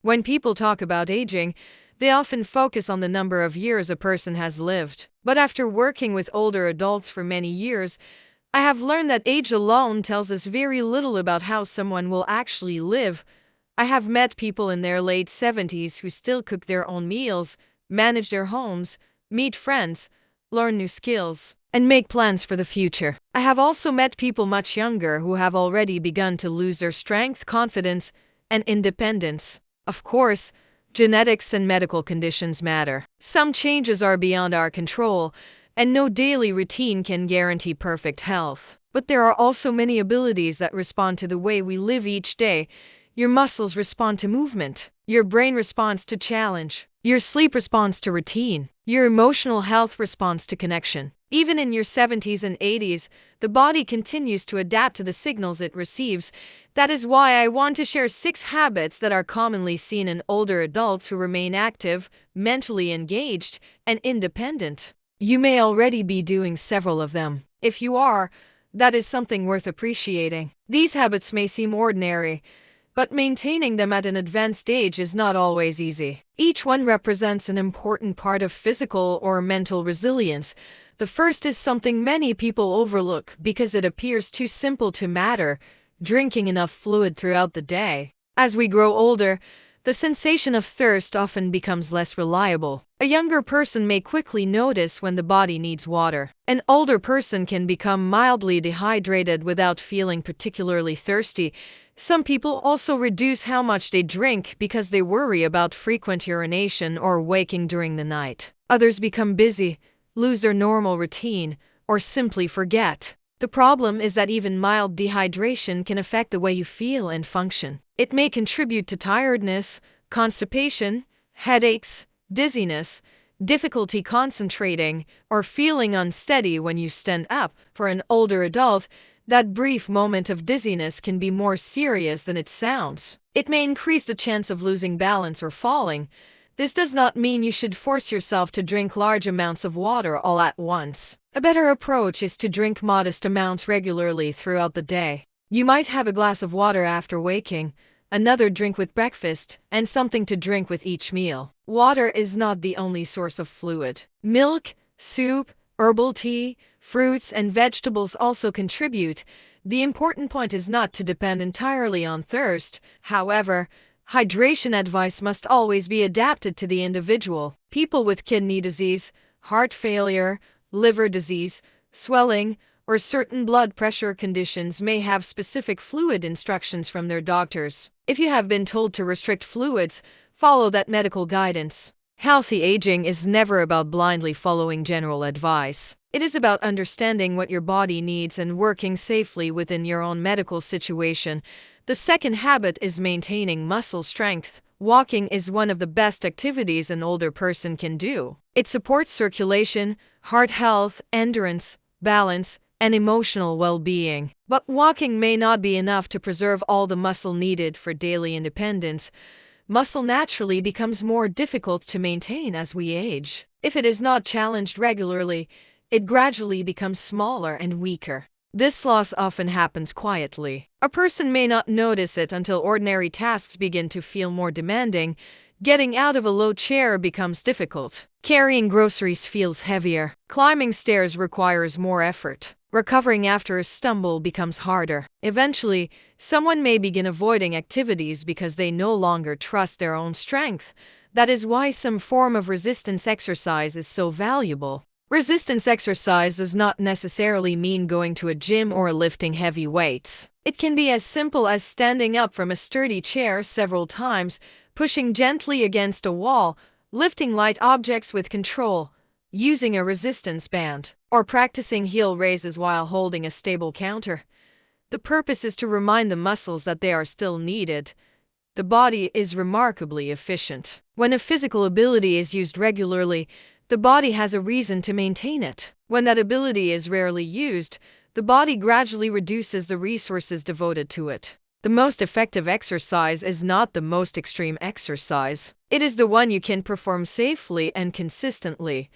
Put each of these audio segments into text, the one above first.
When people talk about aging, they often focus on the number of years a person has lived. But after working with older adults for many years, I have learned that age alone tells us very little about how someone will actually live. I have met people in their late 70s who still cook their own meals, manage their homes, meet friends, learn new skills, and make plans for the future. I have also met people much younger who have already begun to lose their strength, confidence, and independence. Of course, genetics and medical conditions matter. Some changes are beyond our control, and no daily routine can guarantee perfect health. But there are also many abilities that respond to the way we live each day. Your muscles respond to movement. Your brain responds to challenge. Your sleep responds to routine. Your emotional health responds to connection. Even in your 70s and 80s, the body continues to adapt to the signals it receives. That is why I want to share 6 habits that are commonly seen in older adults who remain active, mentally engaged, and independent. You may already be doing several of them. If you are, that is something worth appreciating. These habits may seem ordinary, but maintaining them at an advanced age is not always easy. Each one represents an important part of physical or mental resilience. The first is something many people overlook because it appears too simple to matter: drinking enough fluid throughout the day. As we grow older, the sensation of thirst often becomes less reliable. A younger person may quickly notice when the body needs water. An older person can become mildly dehydrated without feeling particularly thirsty. Some people also reduce how much they drink because they worry about frequent urination or waking during the night. Others become busy, lose their normal routine, or simply forget. The problem is that even mild dehydration can affect the way you feel and function. It may contribute to tiredness, constipation, headaches, dizziness, difficulty concentrating, or feeling unsteady when you stand up. For an older adult, that brief moment of dizziness can be more serious than it sounds. It may increase the chance of losing balance or falling. This does not mean you should force yourself to drink large amounts of water all at once. A better approach is to drink modest amounts regularly throughout the day. You might have a glass of water after waking, another drink with breakfast, and something to drink with each meal. Water is not the only source of fluid. Milk, soup, herbal tea, fruits, and vegetables also contribute. The important point is not to depend entirely on thirst. However, hydration advice must always be adapted to the individual. People with kidney disease, heart failure, liver disease, swelling, or certain blood pressure conditions may have specific fluid instructions from their doctors. If you have been told to restrict fluids, follow that medical guidance. Healthy aging is never about blindly following general advice. It is about understanding what your body needs and working safely within your own medical situation. The second habit is maintaining muscle strength. Walking is one of the best activities an older person can do. It supports circulation, heart health, endurance, balance, and emotional well-being. But walking may not be enough to preserve all the muscle needed for daily independence. Muscle naturally becomes more difficult to maintain as we age. If it is not challenged regularly, it gradually becomes smaller and weaker. This loss often happens quietly. A person may not notice it until ordinary tasks begin to feel more demanding. Getting out of a low chair becomes difficult. Carrying groceries feels heavier. Climbing stairs requires more effort. Recovering after a stumble becomes harder. Eventually, someone may begin avoiding activities because they no longer trust their own strength. That is why some form of resistance exercise is so valuable. Resistance exercise does not necessarily mean going to a gym or lifting heavy weights. It can be as simple as standing up from a sturdy chair several times, pushing gently against a wall, lifting light objects with control, using a resistance band, or practicing heel raises while holding a stable counter. The purpose is to remind the muscles that they are still needed. The body is remarkably efficient. When a physical ability is used regularly, the body has a reason to maintain it. When that ability is rarely used, the body gradually reduces the resources devoted to it. The most effective exercise is not the most extreme exercise. It is the one you can perform safely and consistently.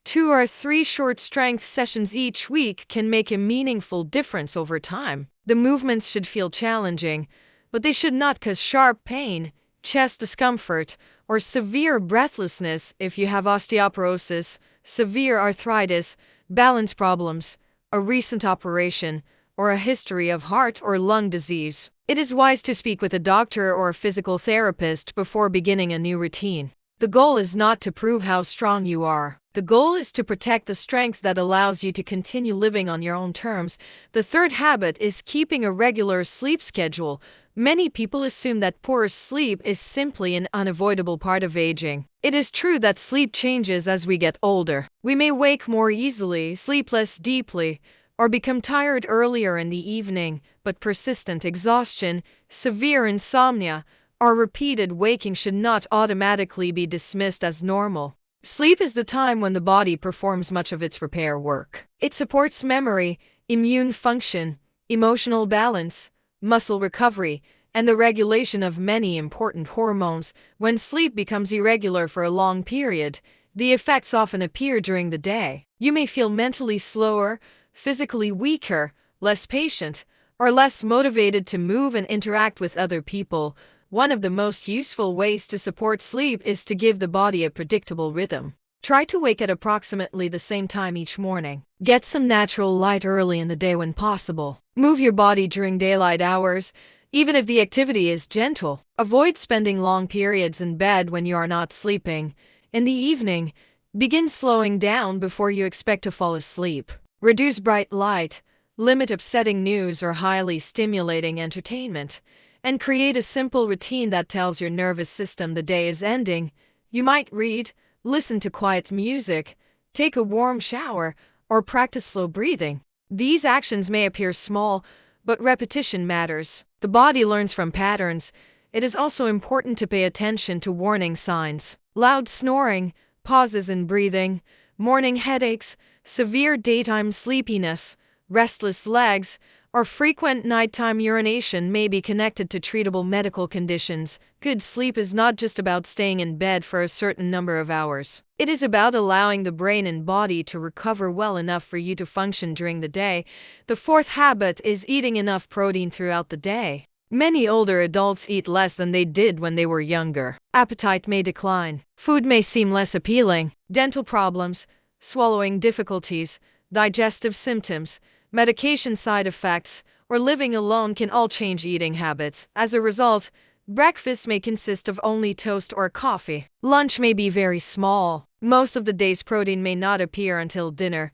2 or 3 short strength sessions each week can make a meaningful difference over time. The movements should feel challenging, but they should not cause sharp pain. chest discomfort, or severe breathlessness if you have osteoporosis, severe arthritis, balance problems, a recent operation, or a history of heart or lung disease. It is wise to speak with a doctor or a physical therapist before beginning a new routine. The goal is not to prove how strong you are. The goal is to protect the strength that allows you to continue living on your own terms. The third habit is keeping a regular sleep schedule. Many people assume that poor sleep is simply an unavoidable part of aging. It is true that sleep changes as we get older. We may wake more easily, sleep less deeply, or become tired earlier in the evening, but persistent exhaustion, severe insomnia, or repeated waking should not automatically be dismissed as normal. Sleep is the time when the body performs much of its repair work. It supports memory, immune function, emotional balance, muscle recovery, and the regulation of many important hormones. When sleep becomes irregular for a long period, the effects often appear during the day. You may feel mentally slower, physically weaker, less patient, or less motivated to move and interact with other people. One of the most useful ways to support sleep is to give the body a predictable rhythm. Try to wake at approximately the same time each morning. Get some natural light early in the day when possible. Move your body during daylight hours, even if the activity is gentle. Avoid spending long periods in bed when you are not sleeping. In the evening, begin slowing down before you expect to fall asleep. Reduce bright light, limit upsetting news or highly stimulating entertainment, and create a simple routine that tells your nervous system the day is ending. You might read, listen to quiet music, take a warm shower, or practice slow breathing. These actions may appear small, but repetition matters. The body learns from patterns. It is also important to pay attention to warning signs. Loud snoring, pauses in breathing, morning headaches, severe daytime sleepiness, restless legs, or frequent nighttime urination may be connected to treatable medical conditions. Good sleep is not just about staying in bed for a certain number of hours. It is about allowing the brain and body to recover well enough for you to function during the day. The fourth habit is eating enough protein throughout the day. Many older adults eat less than they did when they were younger. Appetite may decline. Food may seem less appealing. Dental problems, swallowing difficulties, digestive symptoms, medication side effects, or living alone can all change eating habits. As a result, breakfast may consist of only toast or coffee. Lunch may be very small. Most of the day's protein may not appear until dinner.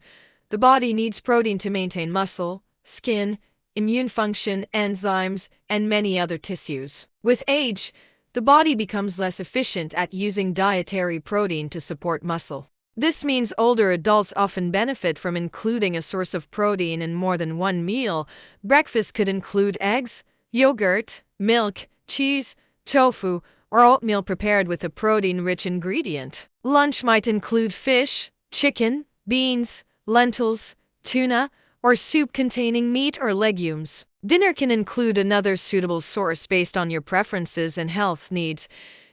The body needs protein to maintain muscle, skin, immune function, enzymes, and many other tissues. With age, the body becomes less efficient at using dietary protein to support muscle. This means older adults often benefit from including a source of protein in more than one meal. Breakfast could include eggs, yogurt, milk, cheese, tofu, or oatmeal prepared with a protein-rich ingredient. Lunch might include fish, chicken, beans, lentils, tuna, or soup containing meat or legumes. Dinner can include another suitable source based on your preferences and health needs.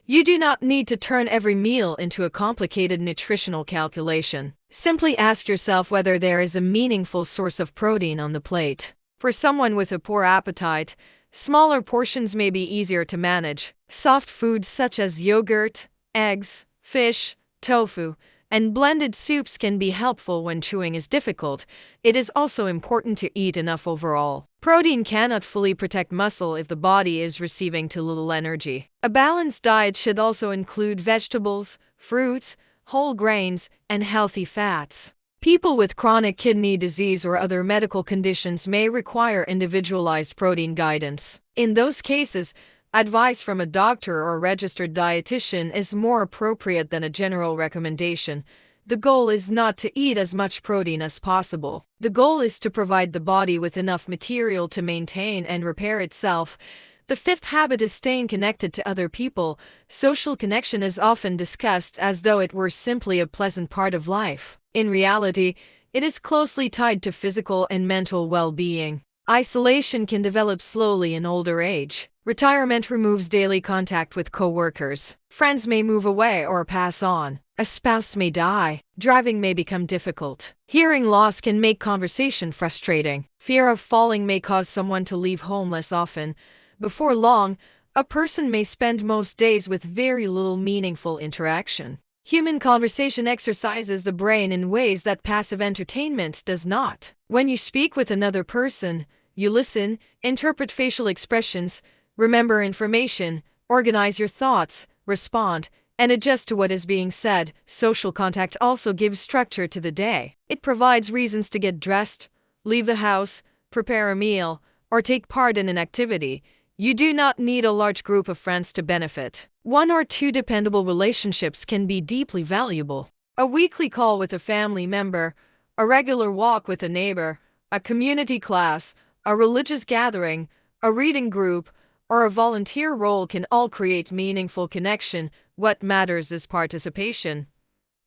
You do not need to turn every meal into a complicated nutritional calculation. Simply ask yourself whether there is a meaningful source of protein on the plate. For someone with a poor appetite, smaller portions may be easier to manage. Soft foods such as yogurt, eggs, fish, tofu, and blended soups can be helpful when chewing is difficult. It is also important to eat enough overall. Protein cannot fully protect muscle if the body is receiving too little energy. A balanced diet should also include vegetables, fruits, whole grains, and healthy fats. People with chronic kidney disease or other medical conditions may require individualized protein guidance. In those cases, advice from a doctor or registered dietitian is more appropriate than a general recommendation. The goal is not to eat as much protein as possible. The goal is to provide the body with enough material to maintain and repair itself. The fifth habit is staying connected to other people. Social connection is often discussed as though it were simply a pleasant part of life. In reality, it is closely tied to physical and mental well-being. Isolation can develop slowly in older age. Retirement removes daily contact with coworkers. Friends may move away or pass on. A spouse may die. Driving may become difficult. Hearing loss can make conversation frustrating. Fear of falling may cause someone to leave home less often. Before long, A person may spend most days with very little meaningful interaction. Human conversation exercises the brain in ways that passive entertainment does not. When you speak with another person, you listen, interpret facial expressions, remember information, organize your thoughts, respond, and adjust to what is being said. Social contact also gives structure to the day. It provides reasons to get dressed, leave the house, prepare a meal, or take part in an activity. You do not need a large group of friends to benefit. One or two dependable relationships can be deeply valuable. A weekly call with a family member, a regular walk with a neighbor, a community class, a religious gathering, a reading group, or a volunteer role can all create meaningful connection. What matters is participation.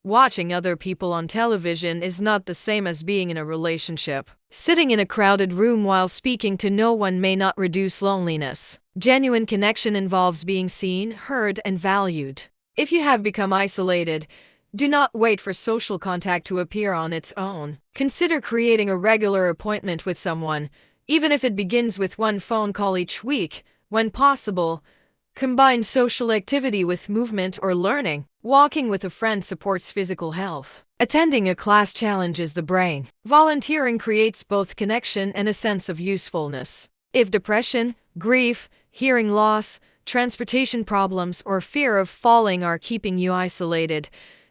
Watching other people on television is not the same as being in a relationship. Sitting in a crowded room while speaking to no one may not reduce loneliness. Genuine connection involves being seen, heard, and valued. If you have become isolated, do not wait for social contact to appear on its own. Consider creating a regular appointment with someone, even if it begins with one phone call each week. When possible, combine social activity with movement or learning. Walking with a friend supports physical health. Attending a class challenges the brain. Volunteering creates both connection and a sense of usefulness. If depression, grief, hearing loss, transportation problems, or fear of falling are keeping you isolated,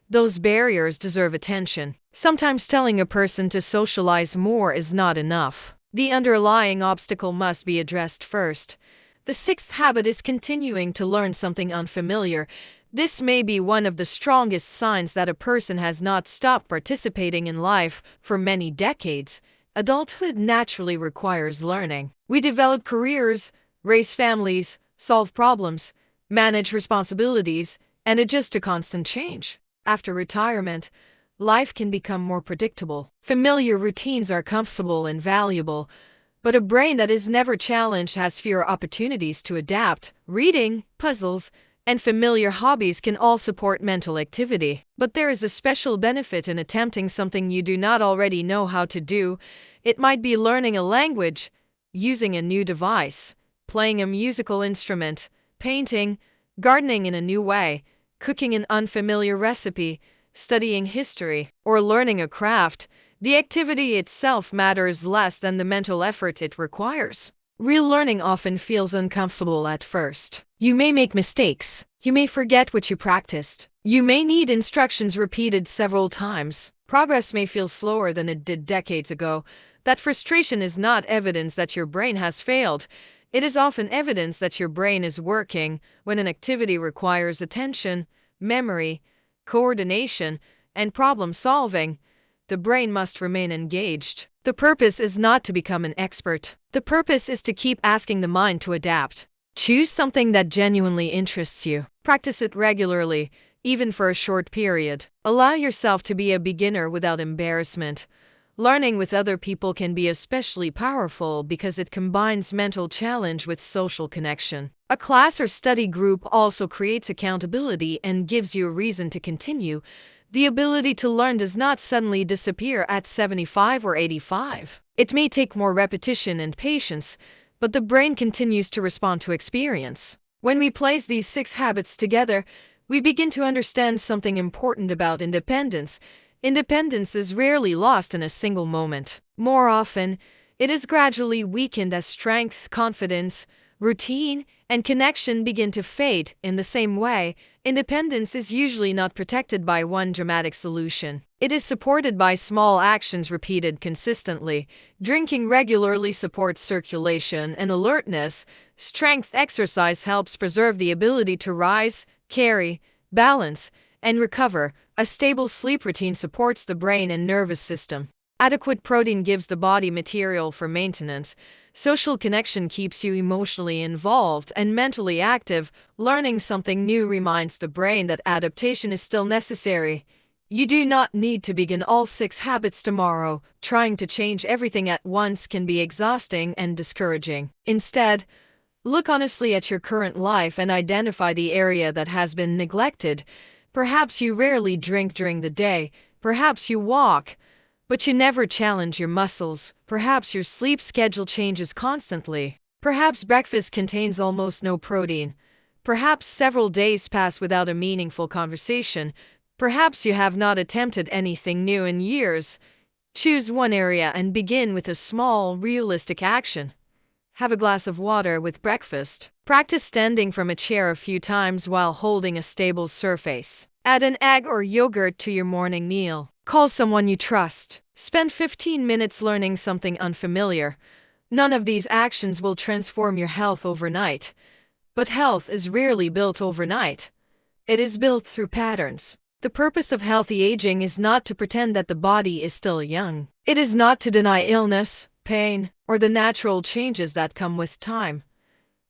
those barriers deserve attention. Sometimes telling a person to socialize more is not enough. The underlying obstacle must be addressed first. The sixth habit is continuing to learn something unfamiliar. This may be one of the strongest signs that a person has not stopped participating in life for many decades. Adulthood naturally requires learning. We develop careers, raise families, solve problems, manage responsibilities, and adjust to constant change. After retirement, life can become more predictable. Familiar routines are comfortable and valuable, but a brain that is never challenged has fewer opportunities to adapt. Reading, puzzles, and familiar hobbies can all support mental activity. But there is a special benefit in attempting something you do not already know how to do. It might be learning a language, using a new device, playing a musical instrument, painting, gardening in a new way, cooking an unfamiliar recipe, studying history, or learning a craft. The activity itself matters less than the mental effort it requires. Real learning often feels uncomfortable at first. You may make mistakes. You may forget what you practiced. You may need instructions repeated several times. Progress may feel slower than it did decades ago. That frustration is not evidence that your brain has failed. It is often evidence that your brain is working. When an activity requires attention, memory, coordination, and problem solving, the brain must remain engaged. The purpose is not to become an expert. The purpose is to keep asking the mind to adapt. Choose something that genuinely interests you. Practice it regularly, even for a short period. Allow yourself to be a beginner without embarrassment. Learning with other people can be especially powerful because it combines mental challenge with social connection. A class or study group also creates accountability and gives you a reason to continue. The ability to learn does not suddenly disappear at 75 or 85. It may take more repetition and patience, but the brain continues to respond to experience. When we place these 6 habits together, we begin to understand something important about independence. Independence is rarely lost in a single moment. More often, it is gradually weakened as strength, confidence, routine, and connection begin to fade. In the same way, independence is usually not protected by one dramatic solution. It is supported by small actions repeated consistently. Drinking regularly supports circulation and alertness. Strength exercise helps preserve the ability to rise, carry, balance, and recover. A stable sleep routine supports the brain and nervous system. Adequate protein gives the body material for maintenance. Social connection keeps you emotionally involved and mentally active. Learning something new reminds the brain that adaptation is still necessary. You do not need to begin all 6 habits tomorrow. Trying to change everything at once can be exhausting and discouraging. Instead, look honestly at your current life and identify the area that has been neglected. Perhaps you rarely drink during the day. Perhaps you walk, but you never challenge your muscles. Perhaps your sleep schedule changes constantly. Perhaps breakfast contains almost no protein. Perhaps several days pass without a meaningful conversation. Perhaps you have not attempted anything new in years. Choose one area and begin with a small, realistic action. Have a glass of water with breakfast. Practice standing from a chair a few times while holding a stable surface. Add an egg or yogurt to your morning meal. Call someone you trust. Spend 15 minutes learning something unfamiliar. None of these actions will transform your health overnight. But health is rarely built overnight. It is built through patterns. The purpose of healthy aging is not to pretend that the body is still young. It is not to deny illness, pain, or the natural changes that come with time.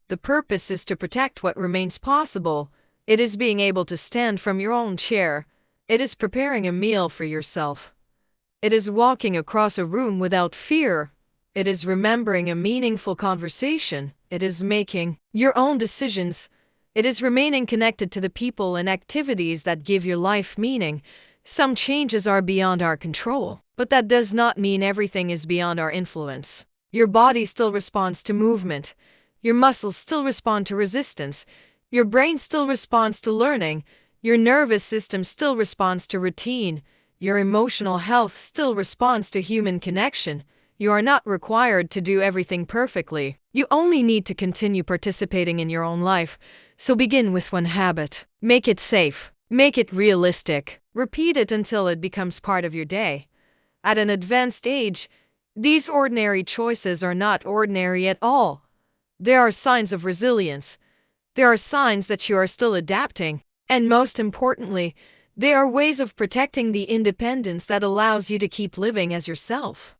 The purpose is to protect what remains possible. It is being able to stand from your own chair. It is preparing a meal for yourself. It is walking across a room without fear. It is remembering a meaningful conversation. It is making your own decisions. It is remaining connected to the people and activities that give your life meaning. Some changes are beyond our control, but that does not mean everything is beyond our influence. Your body still responds to movement. Your muscles still respond to resistance. Your brain still responds to learning. Your nervous system still responds to routine. Your emotional health still responds to human connection. You are not required to do everything perfectly. You only need to continue participating in your own life. So begin with one habit. Make it safe. Make it realistic. Repeat it until it becomes part of your day. At an advanced age, these ordinary choices are not ordinary at all. They are signs of resilience. They are signs that you are still adapting. And most importantly, they are ways of protecting the independence that allows you to keep living as yourself.